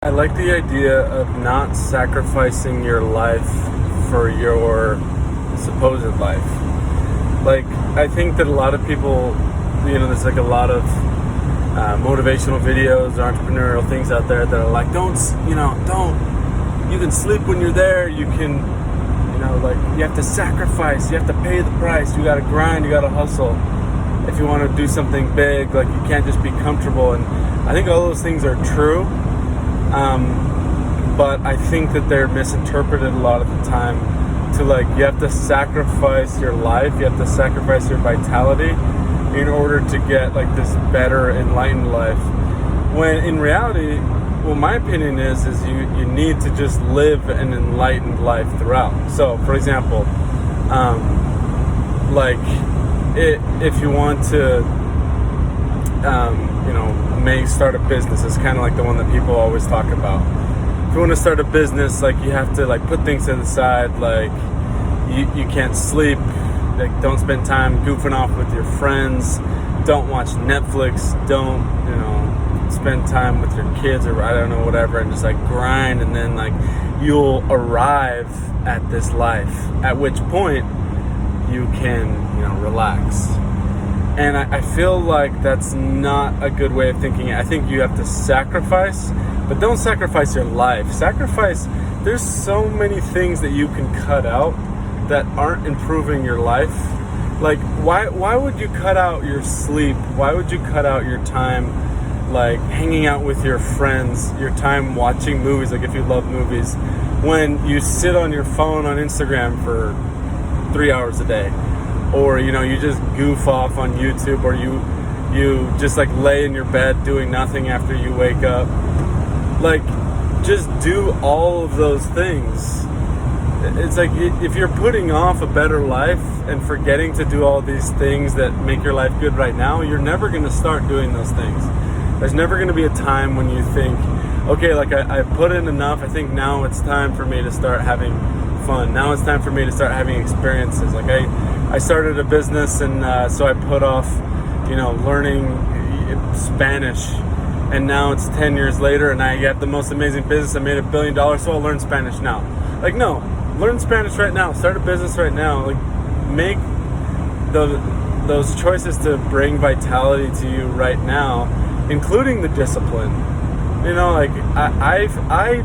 I like the idea of not sacrificing your life for your supposed life. Like, I think that a lot of people, there's like a lot of motivational videos, entrepreneurial things out there that are like, you can sleep when you're there, you can, like, you have to sacrifice, you have to pay the price, you gotta grind, you gotta hustle. If you want to do something big, like, you can't just be comfortable. And I think all those things are true. But I think that they're misinterpreted a lot of the time to, like, you have to sacrifice your life, you have to sacrifice your vitality in order to get, like, this better enlightened life. When in reality, well, my opinion is you need to just live an enlightened life throughout. So, for example, if you want to, start a business, it's kind of like the one that people always talk about. If you want to start a business, like, you have to, like, put things to the side, like, you can't sleep, like, don't spend time goofing off with your friends, don't watch Netflix, don't, spend time with your kids or I don't know, whatever, and just, like, grind, and then, like, you'll arrive at this life, at which point you can, relax. And I feel like that's not a good way of thinking. I think you have to sacrifice, but don't sacrifice your life. There's so many things that you can cut out that aren't improving your life. Like, why would you cut out your sleep? Why would you cut out your time, like, hanging out with your friends, your time watching movies, like, if you love movies, when you sit on your phone on Instagram for 3 hours a day? Or, you just goof off on YouTube, or you just, like, lay in your bed doing nothing after you wake up. Like, just do all of those things. It's like, if you're putting off a better life and forgetting to do all these things that make your life good right now, you're never going to start doing those things. There's never going to be a time when you think, okay, like, I put in enough, I think now it's time for me to start having fun. Now it's time for me to start having experiences. Like, I started a business, and so I put off, learning Spanish, and now it's 10 years later, and I have the most amazing business. I made $1 billion, so I'll learn Spanish now. Like, no, learn Spanish right now. Start a business right now. Like, make those choices to bring vitality to you right now, including the discipline. I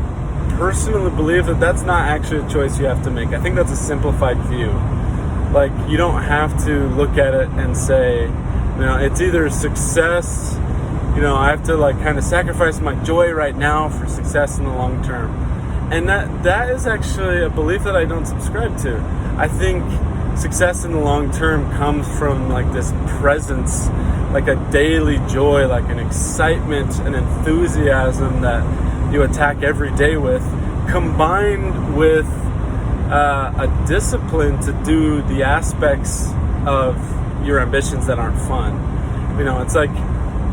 personally believe that that's not actually a choice you have to make. I think that's a simplified view. Like, you don't have to look at it and say, it's either success, I have to, like, kind of sacrifice my joy right now for success in the long term. And that is actually a belief that I don't subscribe to. I think success in the long term comes from, like, this presence, like a daily joy, like an excitement, an enthusiasm that you attack every day with, combined with a discipline to do the aspects of your ambitions that aren't fun. It's like,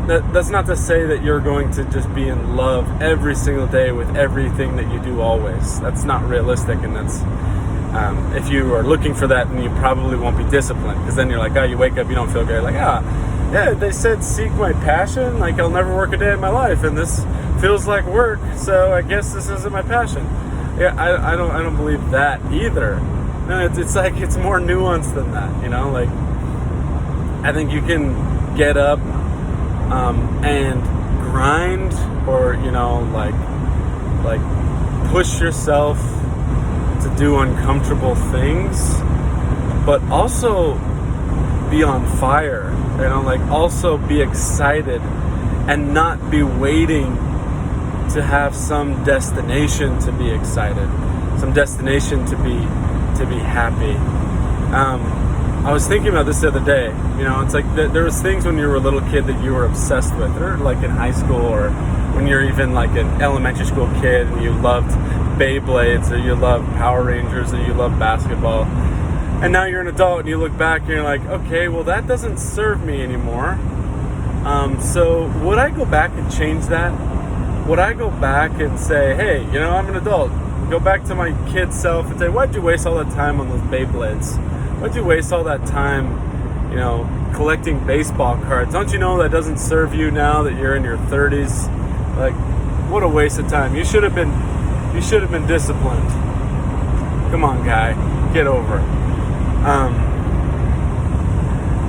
that's not to say that you're going to just be in love every single day with everything that you do always. That's not realistic, and that's if you are looking for that, then you probably won't be disciplined, because then you're like, you wake up, you don't feel great, like, yeah, they said seek my passion, like, I'll never work a day in my life, and this feels like work, so I guess this isn't my passion. Yeah, I don't believe that either. No, it's like, it's more nuanced than that, like, I think you can get up and grind, or, like push yourself to do uncomfortable things, but also be on fire, like, also be excited and not be waiting to have some destination to be excited, some destination to be happy. I was thinking about this the other day. It's like there was things when you were a little kid that you were obsessed with, or like in high school, or when you're even like an elementary school kid and you loved Beyblades, or you loved Power Rangers, or you loved basketball. And now you're an adult and you look back and you're like, okay, well, that doesn't serve me anymore. So would I go back and change that? Would I go back and say, hey, I'm an adult, go back to my kid self and say, why'd you waste all that time on those Beyblades? Why'd you waste all that time, collecting baseball cards? Don't you know that doesn't serve you now that you're in your 30s? Like, what a waste of time. You should have been disciplined. Come on, guy, get over it.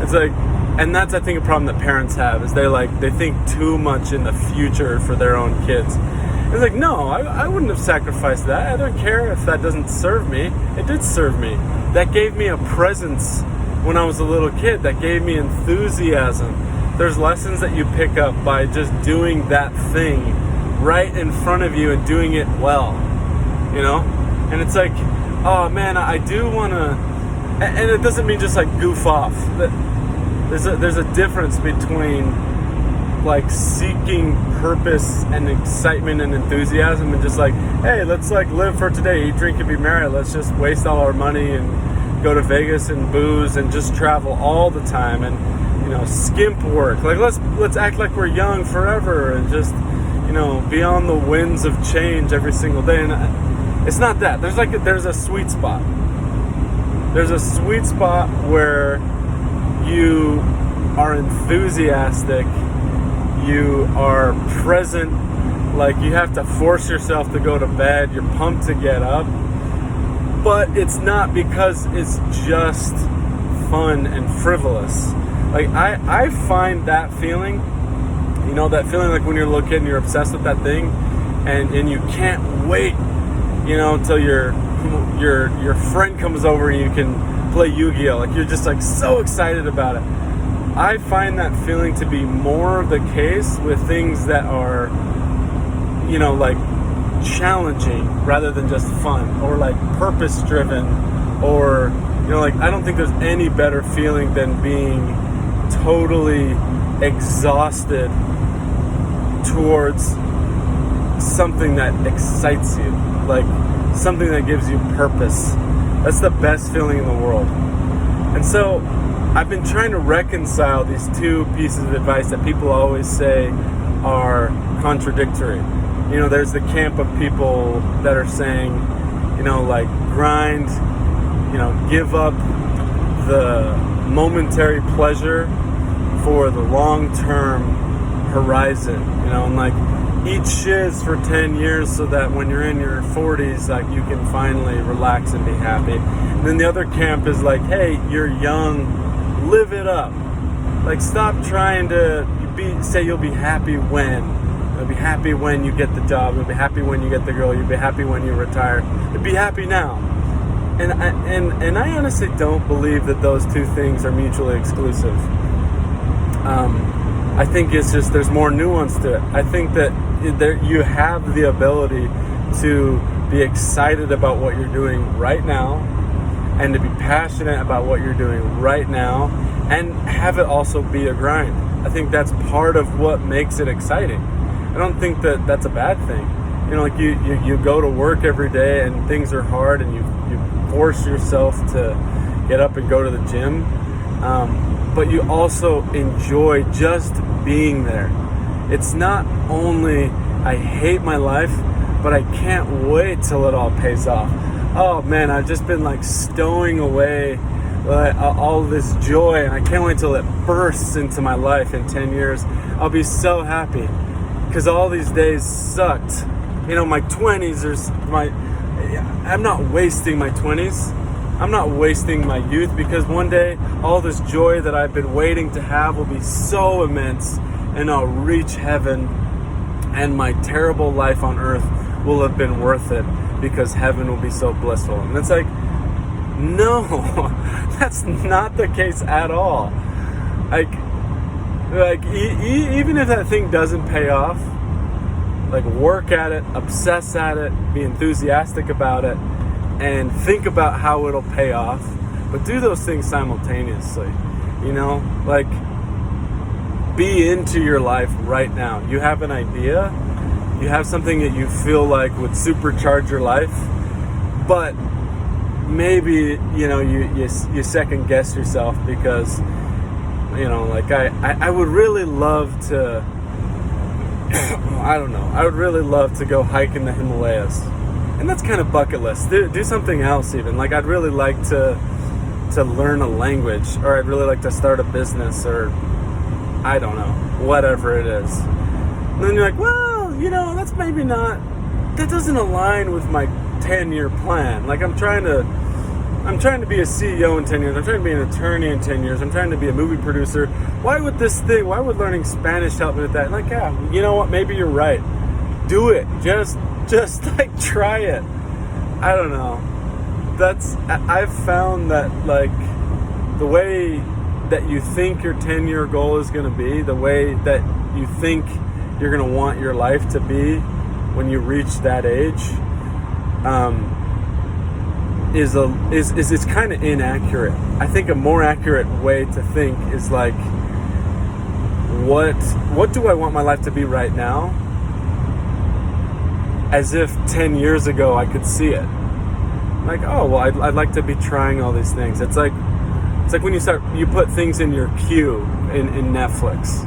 It's like, and that's, I think, a problem that parents have, is they think too much in the future for their own kids. It's like, no, I wouldn't have sacrificed that. I don't care if that doesn't serve me. It did serve me. That gave me a presence when I was a little kid. That gave me enthusiasm. There's lessons that you pick up by just doing that thing right in front of you and doing it well, you know? And it's like, oh man, I do want to, and it doesn't mean just like goof off. There's a difference between like seeking purpose and excitement and enthusiasm and just like, hey, let's like live for today, eat, drink, and be merry. Let's just waste all our money and go to Vegas and booze and just travel all the time and, you know, skimp work. Like let's act like we're young forever and just, you know, be on the winds of change every single day. And it's not that. There's a sweet spot. There's a sweet spot where you are enthusiastic, you are present, like you have to force yourself to go to bed, you're pumped to get up, but it's not because it's just fun and frivolous. Like I find that feeling, you know, that feeling like when you're a little kid and you're obsessed with that thing and you can't wait, you know, until your friend comes over and you can play Yu-Gi-Oh! Like you're just like so excited about it. I find that feeling to be more the case with things that are, you know, like challenging rather than just fun, or like purpose driven, or, you know, like I don't think there's any better feeling than being totally exhausted towards something that excites you, like something that gives you purpose. That's the best feeling in the world. And so I've been trying to reconcile these two pieces of advice that people always say are contradictory. You know, there's the camp of people that are saying, you know, like grind, you know, give up the momentary pleasure for the long-term horizon, you know, and like eat shiz for 10 years so that when you're in your 40s, like you can finally relax and be happy. And then the other camp is like, hey, you're young, live it up. Like stop trying to say you'll be happy when. You'll be happy when you get the job. You'll be happy when you get the girl. You'll be happy when you retire. You'll be happy now. And I honestly don't believe that those two things are mutually exclusive. I think it's just there's more nuance to it. I think that you have the ability to be excited about what you're doing right now, and to be passionate about what you're doing right now, and have it also be a grind. I think that's part of what makes it exciting. I don't think that that's a bad thing. You know, like you go to work every day and things are hard and you force yourself to get up and go to the gym, but you also enjoy just being there. It's not only I hate my life, but I can't wait till it all pays off. Oh man, I've just been like stowing away all this joy, and I can't wait till it bursts into my life in 10 years. I'll be so happy because all these days sucked. You know, my 20s, I'm not wasting my 20s. I'm not wasting my youth, because one day all this joy that I've been waiting to have will be so immense, and I'll reach heaven, and my terrible life on earth will have been worth it, because heaven will be so blissful. And it's like, no, that's not the case at all. Like even if that thing doesn't pay off, like work at it, obsess at it, be enthusiastic about it, and think about how it'll pay off. But do those things simultaneously, you know? Like, be into your life right now. You have an idea, you have something that you feel like would supercharge your life, but maybe, you know, you second guess yourself because, you know, like I would really love to I don't know, I would really love to go hike in the Himalayas, and that's kind of bucket list. Do something else even. Like I'd really like to learn a language, or I'd really like to start a business, or I don't know, whatever it is. And then you're like, well, that's maybe not, that doesn't align with my 10-year plan. Like, I'm trying to be a CEO in 10 years. I'm trying to be an attorney in 10 years. I'm trying to be a movie producer. Why would learning Spanish help me with that? Like, yeah, you know what? Maybe you're right. Do it. Just like, try it. I don't know. I've found that, like, the way that you think your 10-year goal is going to be, the way that you think you're going to want your life to be when you reach that age, is kind of inaccurate. I think a more accurate way to think is like, what do I want my life to be right now? As if 10 years ago I could see it. Like, oh, well, I'd like to be trying all these things. It's like when you put things in your queue in Netflix.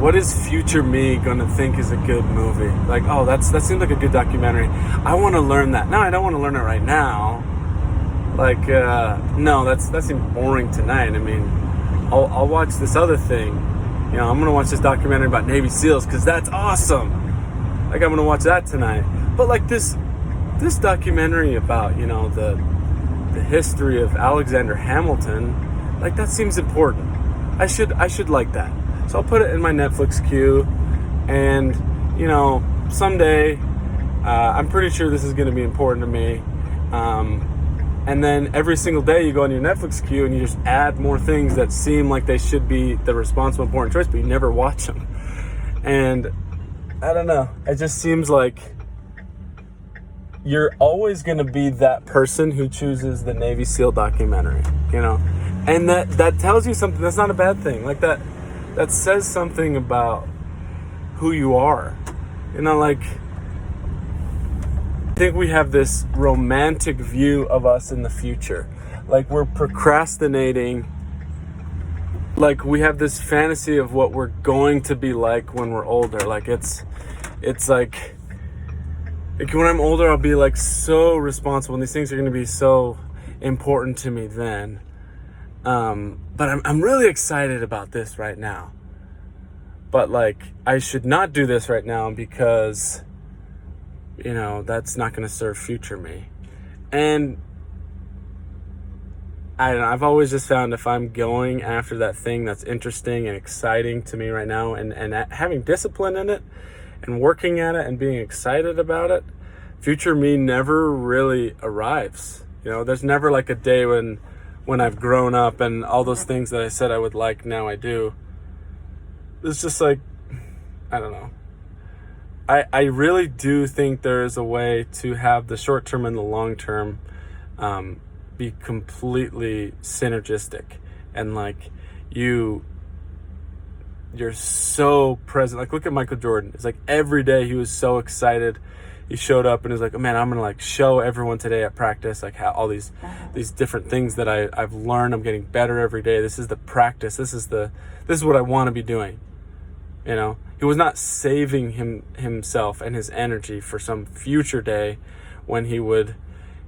What is future me gonna think is a good movie? Like, oh, that seems like a good documentary. I want to learn that. No, I don't want to learn it right now. Like, no, that seems boring tonight. I mean, I'll watch this other thing. I'm gonna watch this documentary about Navy SEALs because that's awesome. Like, I'm gonna watch that tonight. But like this documentary about the history of Alexander Hamilton, like, that seems important. I should like that. So I'll put it in my Netflix queue, and someday I'm pretty sure this is going to be important to me. And then every single day you go on your Netflix queue and you just add more things that seem like they should be the responsible, important choice, but you never watch them. And I don't know. It just seems like you're always going to be that person who chooses the Navy SEAL documentary, and that tells you something. That's not a bad thing. Like, that says something about who you are. Like, I think we have this romantic view of us in the future. Like, we're procrastinating. Like, we have this fantasy of what we're going to be like when we're older. Like, it's like when I'm older, I'll be like so responsible, and these things are going to be so important to me then. But I'm really excited about this right now. But like, I should not do this right now because, that's not going to serve future me. And I don't know, I've always just found if I'm going after that thing that's interesting and exciting to me right now, and having discipline in it and working at it and being excited about it, future me never really arrives. There's never like a day when I've grown up and all those things that I said I would like, now I do. It's just like, I don't know. I really do think there is a way to have the short term and the long term be completely synergistic. And like, you're so present. Like, look at Michael Jordan. It's like every day he was so excited. He showed up and was like, oh man, I'm gonna like show everyone today at practice, like, how all these different things that I've learned. I'm getting better every day. This is the practice. This is what I want to be doing. He was not saving himself and his energy for some future day when he would,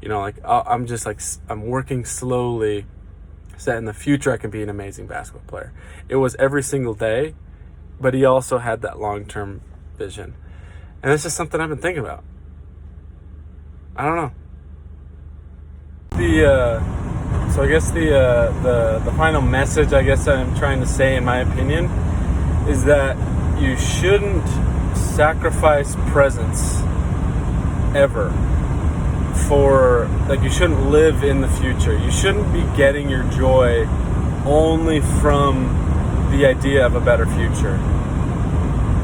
I'm working slowly so that in the future I can be an amazing basketball player. It was every single day, but he also had that long-term vision. And it's just something I've been thinking about. I don't know. So I guess the final message, I guess, that I'm trying to say, in my opinion, is that you shouldn't sacrifice presence ever you shouldn't live in the future. You shouldn't be getting your joy only from the idea of a better future.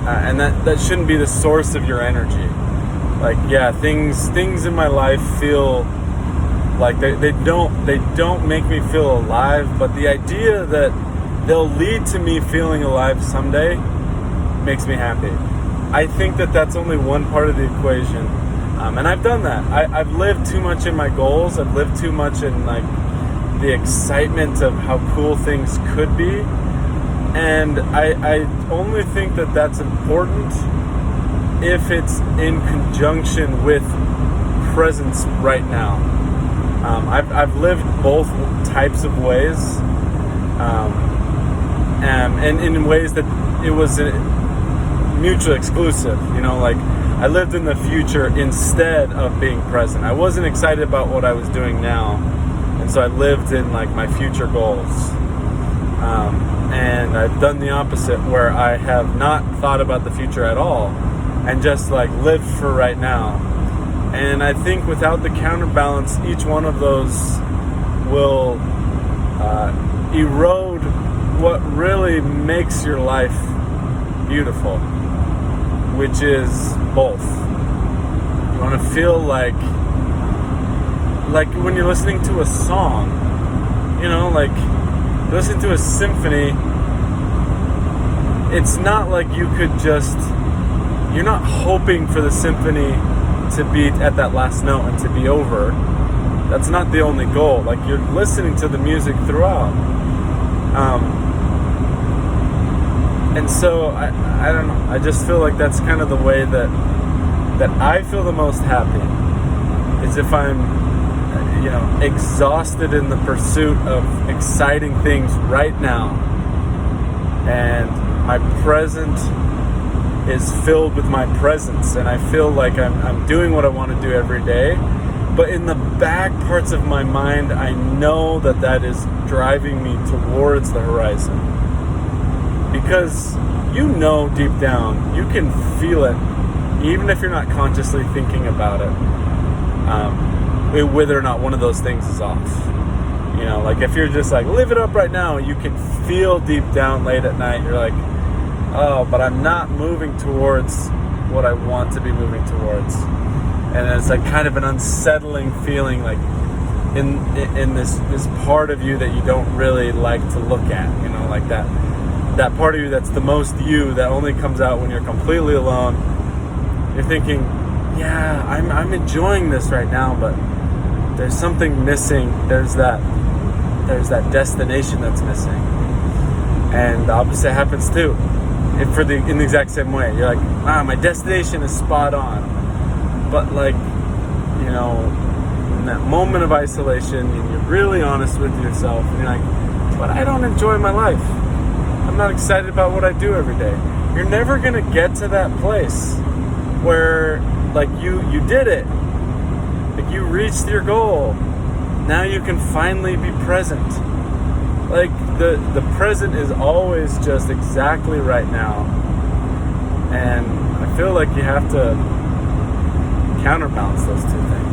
And that shouldn't be the source of your energy. Like, yeah, things in my life feel like they don't make me feel alive, but the idea that they'll lead to me feeling alive someday makes me happy. I think that's only one part of the equation, and I've done that. I've lived too much in my goals. I've lived too much in like the excitement of how cool things could be. And I only think that's important if it's in conjunction with presence right now. I've lived both types of ways, and in ways that it was mutually exclusive. Like I lived in the future instead of being present. I wasn't excited about what I was doing now, and so I lived in like my future goals. And I've done the opposite, where I have not thought about the future at all and just like lived for right now. And I think without the counterbalance, each one of those will erode what really makes your life beautiful, which is both. You want to feel like when you're listening to a song, like listen to a symphony. It's not like you're not hoping for the symphony to be at that last note and to be over. That's not the only goal. Like you're listening to the music throughout. And so I don't know. I just feel like that's kind of the way that I feel the most happy, is if I'm exhausted in the pursuit of exciting things right now, and my present is filled with my presence, and I feel like I'm doing what I want to do every day, but in the back parts of my mind I know that is driving me towards the horizon, because deep down you can feel it, even if you're not consciously thinking about it, whether or not one of those things is off. Like if you're just like, live it up right now, you can feel deep down late at night, you're like, oh, but I'm not moving towards what I want to be moving towards. And it's like kind of an unsettling feeling, like in this part of you that you don't really like to look at, like that part of you that's the most you, that only comes out when you're completely alone. You're thinking, yeah, I'm enjoying this right now, but there's something missing. There's that destination that's missing. And the opposite happens too. In the exact same way. You're like, wow, my destination is spot on. But like, in that moment of isolation, and you're really honest with yourself, and you're like, but I don't enjoy my life. I'm not excited about what I do every day. You're never gonna get to that place where like you did it. Like you reached your goal. Now you can finally be present. Like the present is always just exactly right now. And I feel like you have to counterbalance those two things.